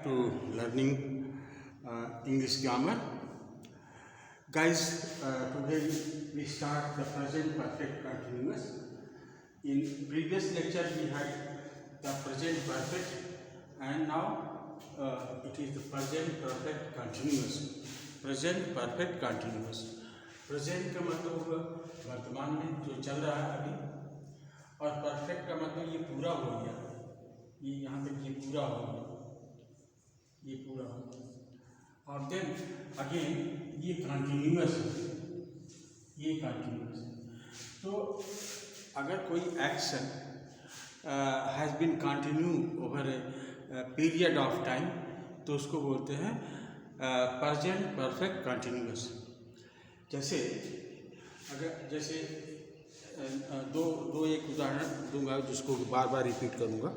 To learning English grammar. Guys, today we start the present perfect continuous. In previous lecture we had the present perfect and now it is the present perfect continuous. Present perfect continuous. Present का मतलब होगा वर्तमान में जो चल रहा है अभी, और perfect का मतलब ये पूरा हो गया, ये यहाँ तक ये पूरा हो गया, ये पूरा हो गया। और देन अगेन ये कंटिन्यूअस है, ये कंटिन्यूअस है। तो अगर कोई action has been continue over a period of time तो उसको बोलते हैं प्रेजेंट परफेक्ट कंटिन्यूअस। जैसे दो एक उदाहरण दूंगा जिसको बार बार रिपीट करूंगा।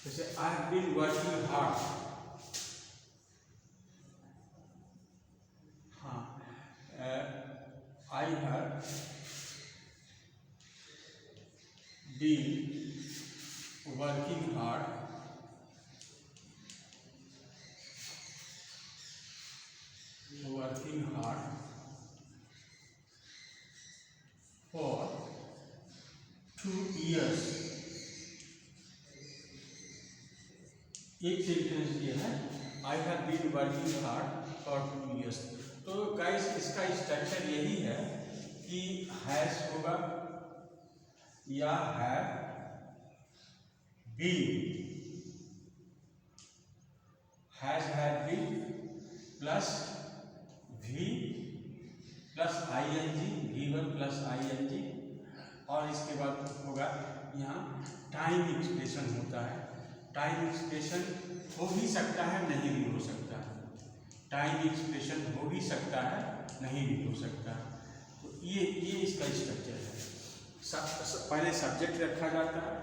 जैसे I have been working hard, I have been working hard for 2 years। एक सेंटेंस ये है, I have been working hard for 2 years। तो गाइस इसका स्ट्रक्चर यही है कि हैज होगा या have been, been plus V plus ING, V1 plus ING, और इसके बाद होगा यहाँ टाइम एक्सप्रेशन होता है। टाइम एक्सप्रेशन हो भी सकता है, नहीं भी हो सकता है। टाइम एक्सप्रेशन हो भी सकता है, नहीं भी हो सकता है। तो ये इसका स्ट्रक्चर है। पहले सब्जेक्ट रखा जाता है,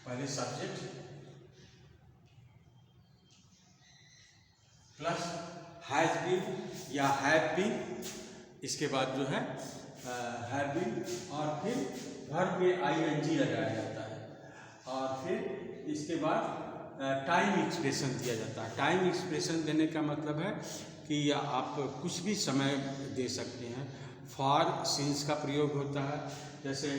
पहले सब्जेक्ट प्लस हैज बीन या हैव बीन, इसके बाद जो है हैव बीन, और फिर वर्ब में आईएनजी लगाया जाता है, और फिर इसके बाद टाइम एक्सप्रेशन दिया जाता है। टाइम एक्सप्रेशन देने का मतलब है कि आप कुछ भी समय दे सकते हैं। फॉर सिंस का प्रयोग होता है, जैसे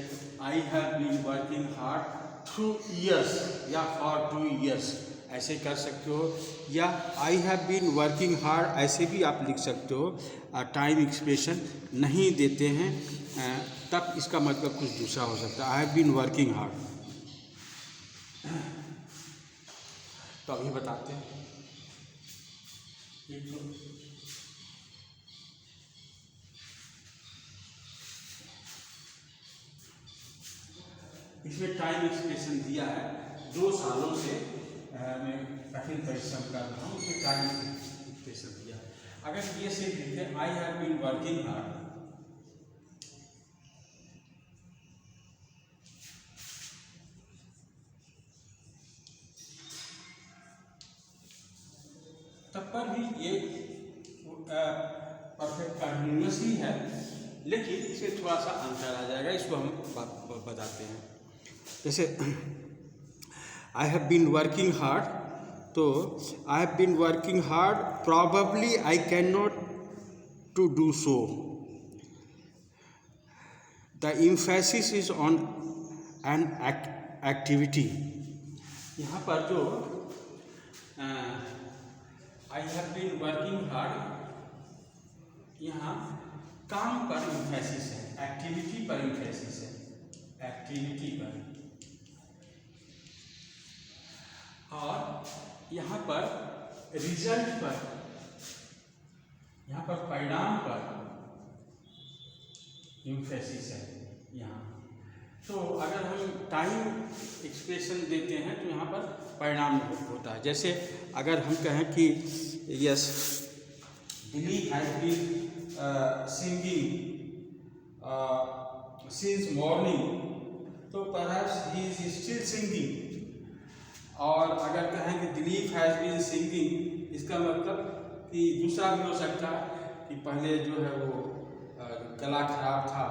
I have been working hard 2 years या फॉर 2 years, ऐसे कर सकते हो, या I have been working hard ऐसे भी आप लिख सकते हो। टाइम एक्सप्रेशन नहीं देते हैं तब इसका मतलब कुछ दूसरा हो सकता है। I have been working hard. तो अभी बताते हैं। इसमें टाइम एक्सप्रेशन दिया है, 2 सालों से मैं कठिन परिश्रम कर रहा हूँ, उसमें टाइम एक्सप्रेशन दिया है। अगर ये सिर्फ लिखे I have been working hard, तब पर भी ये परफेक्ट कंटिन्यूअस ही है, लेकिन इसमें थोड़ा सा अंतर आ जाएगा, इसको हम बताते हैं। जैसे I have been working hard, तो I have been working hard probably I can not to do so. The emphasis is on an activity. यहाँ पर जो I have been working hard, यहाँ काम पर एम्फेसिस है, एक्टिविटी पर एम्फेसिस है, एक्टिविटी पर। और यहाँ पर रिजल्ट पर, यहाँ पर परिणाम पर एम्फेसिस है यहाँ। तो अगर हम टाइम एक्सप्रेशन देते हैं तो यहाँ पर परिणाम होता है। जैसे अगर हम कहें कि yes Dilip has been singing since morning, तो perhaps he is still singing. और अगर कहें कि दिलीप हैज़ बीन सिंगिंग, इसका मतलब कि दूसरा भी हो सकता है कि पहले जो है वो गला खराब था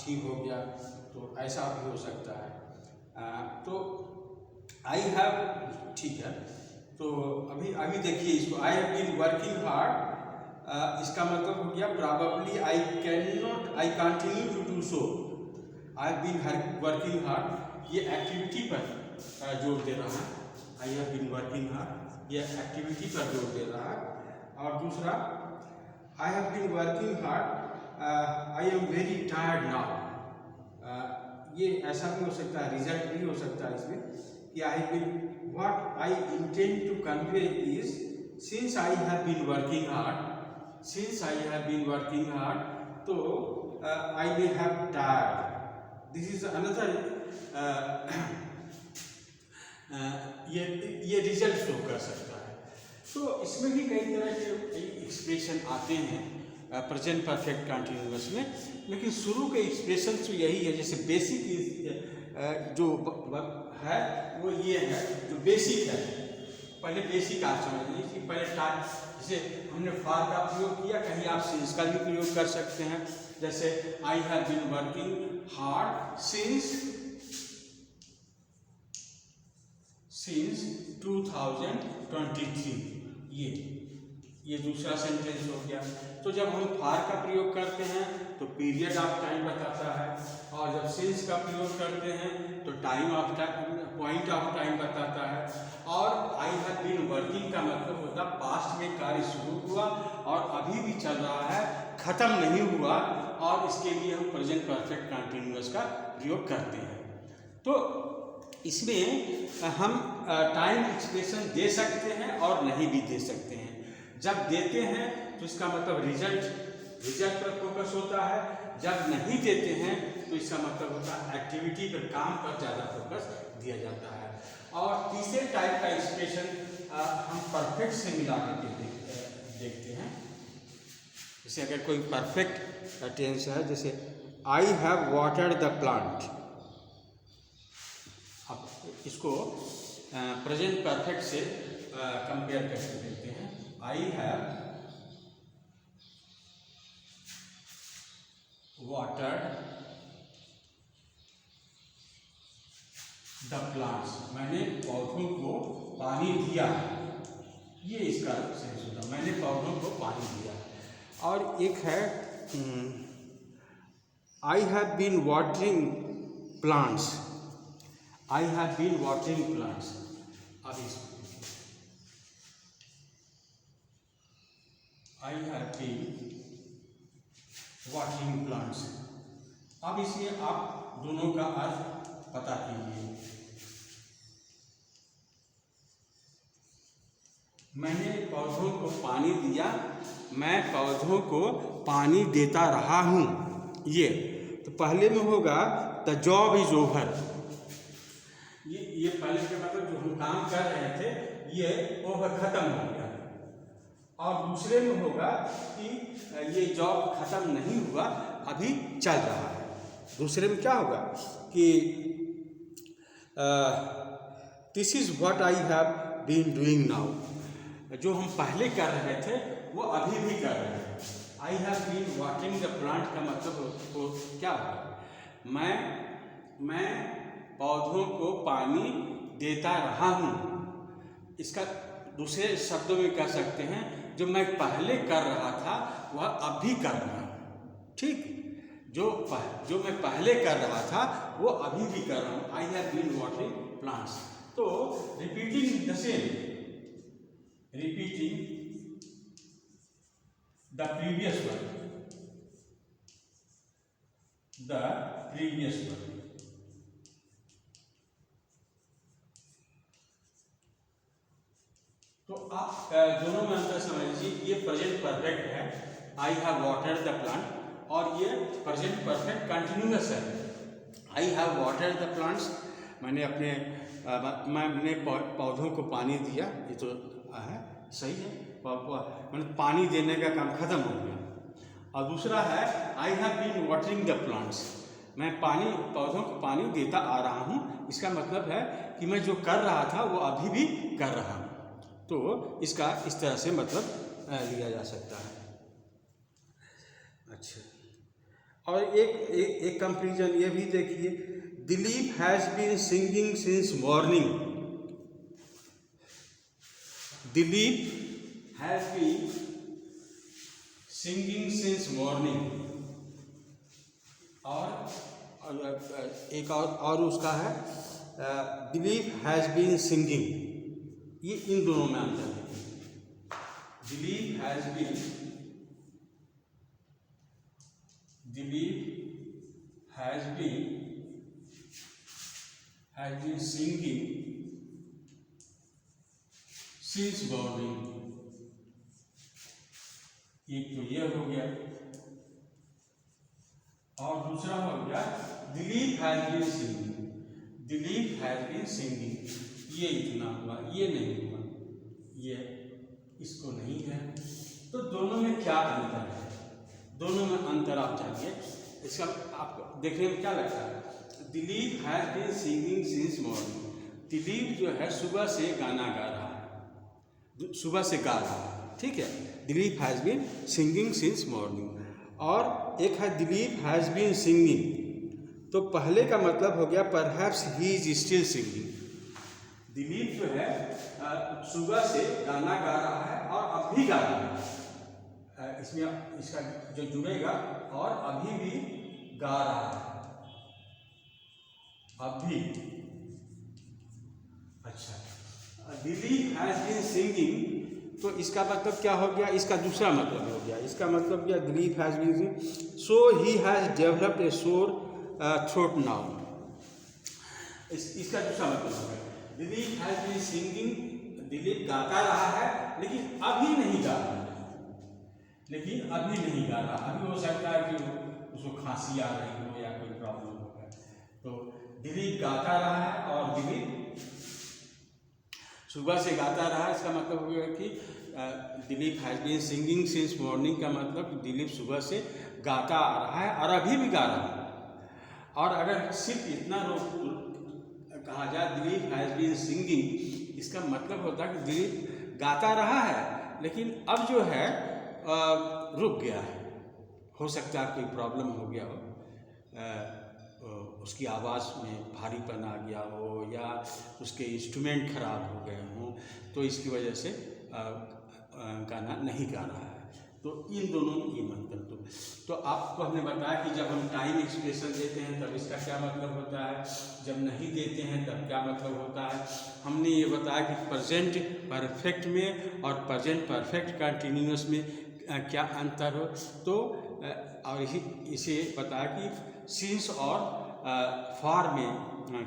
ठीक हो गया, तो ऐसा भी हो सकता है। तो आई हैव, ठीक है, तो अभी देखिए इसको, I have been working hard, इसका मतलब हो गया probably I continue to do so. I have been working hard, ये एक्टिविटी पर जोर दे रहा है। I have been working hard, ये एक्टिविटी पर जोर दे रहा है। और दूसरा, I have been working hard, I am very tired now, ये ऐसा भी हो सकता है, रिजल्ट भी हो सकता है इसमें कि I have been, what I intend to convey is, since I have been working hard, since I have been working hard, तो I may have tired, this is another, ये रिजल्ट शो कर सकता है। तो इसमें भी कई तरह के एक्सप्रेशन आते हैं प्रेजेंट परफेक्ट कंटिन्यूअस में, लेकिन शुरू के एक्सप्रेशन तो यही है। जैसे बेसिक जो है वो ये है, जो बेसिक है, पहले बेसिक आप समझ लीजिए कि पहले जैसे हमने फॉर का प्रयोग किया, कहीं आप सिंस का भी प्रयोग कर सकते हैं। जैसे I have been working hard since 2023, ये दूसरा सेंटेंस हो गया। तो जब हम फॉर का प्रयोग करते हैं तो पीरियड ऑफ टाइम बताता है, और जब सिंस का प्रयोग करते हैं तो time of time, point of time बताता है। और आई हैव बीन वर्किंग का मतलब होता है पास्ट में कार्य शुरू हुआ और अभी भी चल रहा है, खत्म नहीं हुआ, और इसके लिए हम प्रेजेंट परफेक्ट कंटिन्यूअस का प्रयोग करते हैं। तो इसमें हम टाइम एक्सप्रेशन दे सकते हैं और नहीं भी दे सकते हैं। जब देते हैं तो इसका मतलब रिजल्ट पर फोकस होता है, जब नहीं देते हैं तो इसका मतलब होता है एक्टिविटी पर, काम पर ज़्यादा फोकस दिया जाता है। और तीसरे टाइप का एक्सप्रेशन हम परफेक्ट से मिला करके देखते हैं। जैसे अगर कोई परफेक्ट टेंस है, जैसे I have watered the plant, अब इसको प्रेजेंट परफेक्ट से कंपेयर करके देखते हैं। I have watered the plants, मैंने पौधों को पानी दिया, ये इसका सेंस होता, मैंने पौधों को पानी दिया। और एक है I have been watering plants, I have been watering plants. अब इसको I have been watering plants. अब इसमें आप दोनों का अर्थ पता कीजिए। मैंने पौधों को पानी दिया, मैं पौधों को पानी देता रहा हूँ, ये तो पहले में होगा द जॉब इज ओवर, ये पहले के मतलब जो हम काम कर रहे थे ये ओवर, खत्म हो गया। और दूसरे में होगा कि ये जॉब खत्म नहीं हुआ, अभी चल रहा है। दूसरे में क्या होगा कि this is what I have been doing now, जो हम पहले कर रहे थे वो अभी भी कर रहे हैं। I have been watering the plant का मतलब तो क्या होगा, मैं पौधों को पानी देता रहा हूँ। इसका दूसरे शब्दों में कह सकते हैं जो मैं पहले कर रहा था वह अब भी कर रहा हूँ, ठीक, जो मैं पहले कर रहा था वो अभी भी कर रहा हूँ। I have been watering plants. तो repeating the same, repeating the previous one, the previous one. तो आप दोनों में अंतर समझ लीजिए, ये प्रेजेंट परफेक्ट है, I have watered the plant, और ये प्रेजेंट परफेक्ट कंटिन्यूअस है, I have watered the plants, मैंने पौधों को पानी दिया, ये तो है सही है, मैंने पानी देने का काम खत्म हो गया। और दूसरा है I have been watering the plants, मैं पौधों को पानी देता आ रहा हूँ, इसका मतलब है कि मैं जो कर रहा था वो अभी भी कर रहा हूँ। तो इसका इस तरह से मतलब लिया जा सकता है। अच्छा, और एक कंपेरिजन ये भी देखिए, Dilip has been singing since morning. Dilip has been singing since morning. और एक और उसका है, दिलीप हैज बीन सिंगिंग। ये इन दोनों में अंतर है। Dilip has been singing since morning. एक तो ये हो गया, और दूसरा हो गया दिलीप हैज बीन सिंगिंग। ये इतना हुआ, ये नहीं हुआ, ये इसको नहीं है। तो दोनों में क्या अंतर है? दोनों में अंतर आप जानिए। इसका आपको देखने में क्या लगता है? Dilip has been singing since morning. Dilip जो है सुबह से गाना गा रहा है, सुबह से गा रहा है, ठीक है। Dilip has been singing since morning. और एक है दिलीप हैज बीन सिंगिंग, तो पहले का मतलब हो गया perhaps he is still singing. Dilip जो है सुबह से गाना गा रहा है और अब भी गा रहा है, इसमें इसका जो जुड़ेगा, और अभी भी गा रहा है, अब भी। अच्छा, दिलीप हैज बीन सिंगिंग, तो इसका मतलब क्या हो गया? इसका दूसरा मतलब हो गया, इसका मतलब क्या? Dilip has been so he has developed a sore throat now. इसका दूसरा मतलब हो गया, Dilip has been singing, Dilip गाता रहा है लेकिन अभी नहीं गा रहा है, अभी हो सकता है कि उसको खांसी आ रही हो या कोई प्रॉब्लम हो। तो दिलीप गाता रहा है और दिलीप सुबह से गाता रहा। इसका मतलब हो गया कि Dilip has been singing since morning का मतलब दिलीप सुबह से गाता आ रहा है और अभी भी गा रहा है। और अगर सिर्फ इतना कहा जाए दिलीप हैज बीन सिंगिंग, इसका मतलब होता है कि दिलीप गाता रहा है लेकिन अब जो है रुक गया है। हो सकता है कोई प्रॉब्लम हो गया हो, उसकी आवाज़ में भारीपन आ गया हो या उसके इंस्ट्रूमेंट खराब हो गए हों, तो इसकी वजह से गाना नहीं गा रहा है। तो इन दोनों ये मंत्र तो आपको हमने बताया कि जब हम टाइम एक्सप्रेशन देते हैं तब इसका क्या मतलब होता है, जब नहीं देते हैं तब क्या मतलब होता है। हमने ये बताया कि प्रेजेंट परफेक्ट में और प्रेजेंट परफेक्ट कंटिन्यूअस में क्या अंतर हो। तो और इसे बताया कि सिंस और फॉर में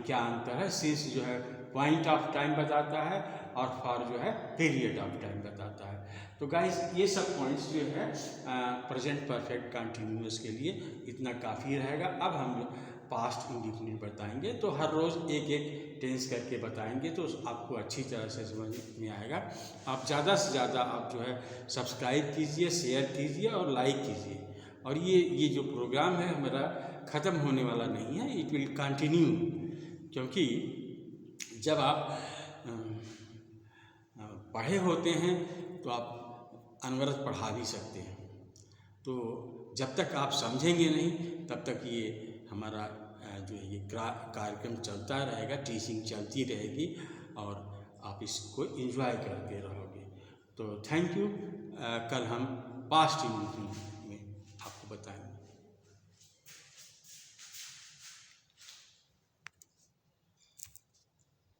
क्या अंतर है। सिंस जो है पॉइंट ऑफ टाइम बताता है और फॉर जो है पीरियड ऑफ टाइम बताता है। तो गाइस ये सब पॉइंट्स जो है प्रेजेंट परफेक्ट कंटिन्यूअस के लिए इतना काफ़ी रहेगा। अब हम पास्ट इंडिफिनिट बताएंगे, तो हर रोज़ एक एक टेंस करके बताएंगे तो आपको अच्छी तरह से समझ में आएगा। आप ज़्यादा से ज़्यादा आप जो है सब्सक्राइब कीजिए, शेयर कीजिए और लाइक कीजिए। और ये जो प्रोग्राम है हमारा ख़त्म होने वाला नहीं है, इट विल कंटिन्यू, क्योंकि जब आप पढ़े होते हैं तो आप अनवरत पढ़ा भी सकते हैं। तो जब तक आप समझेंगे नहीं तब तक ये हमारा जो है ये कार्यक्रम चलता रहेगा, टीचिंग चलती रहेगी और आप इसको एंजॉय करते रहोगे। तो थैंक यू। कल हम पास्ट इंडिफिनिट